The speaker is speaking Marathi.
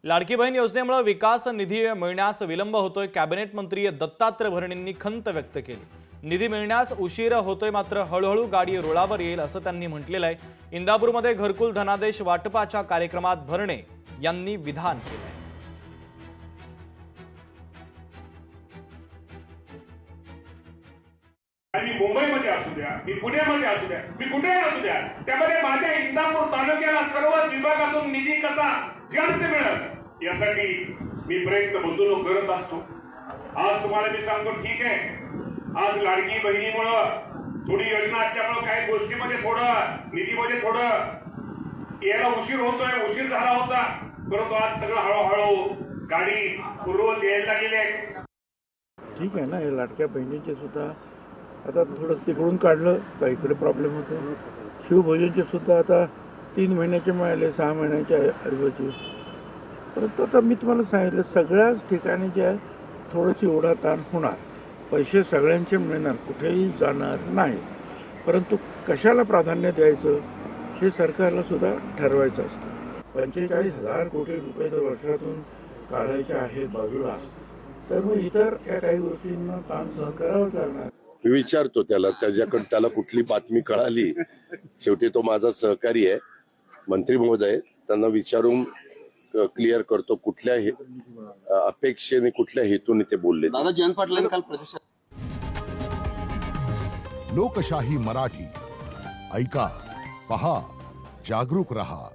लाडकी बहीण योजनेमुळे विकास निधी मिळण्यास विलंब होतोय। कॅबिनेट मंत्री दत्तात्रय भरणेंनी खंत व्यक्त केली। निधी मिळण्यास उशीर होतोय, मात्र हळूहळू गाडी रुळावर येईल असं त्यांनी म्हटलेलं आहे। इंदापूरमध्ये घरकुल धनादेश वाटपाच्या कार्यक्रमात भरणे यांनी विधान केलंय। मी मुंबईमध्ये असू द्या, मी पुण्यामध्ये असू द्या, मी कुठेही असू द्या, त्यामध्ये माझ्या इंदापूर तालुक्याला सर्व विभागातून निधी कसा जास्त मिळेल यासाठी मी प्रयत्न गुंतवणूक करत असतो। आज तुम्हाला मी सांगतो, ठीक आहे, आज लाडकी बहिणीमुळे थोडी योजना असल्यामुळे काही गोष्टीमध्ये थोडं निधीमध्ये थोडं यायला उशीर होतोय, उशीर झाला होता, परंतु आज सगळं हळूहळू गाडी पूर्ववत यायला लागलेली आहे। ठीक आहे ना, हे लाडक्या बहिणीचे सुद्धा आता थोडं तिकडून काढलं तर इकडे प्रॉब्लेम होतो। शिवभोजनचे सुद्धा आता 3 महिन्याचे मिळाले, 6 महिन्याच्या ऐवजी। परंतु आता मी तुम्हाला सांगितलं, सगळ्याच ठिकाणी जे आहे थोडीशी ओढाताण होणार, पैसे सगळ्यांचे मिळणार, कुठेही जाणार नाही, परंतु कशाला प्राधान्य द्यायचं हे सरकारला सुद्धा ठरवायचं असतं। 45,000 कोटी रुपये जर वर्षातून काढायचे आहेत बाजूला, तर मग इतर या काही गोष्टींना काम सहन करावं लागणार। मी विचारतो त्याला कुठली बातमी कळाली। शेवटी तो माझा सहकारी आहे, मंत्री महोदय, त्यांना विचारून क्लिअर करतो कुठल्या अपेक्षेने, कुठल्या हेतूने ते बोलले। दादा जयंत पाटलांनी काल प्रतिसाद। लोकशाही मराठी ऐका, पहा, जागरूक रहा।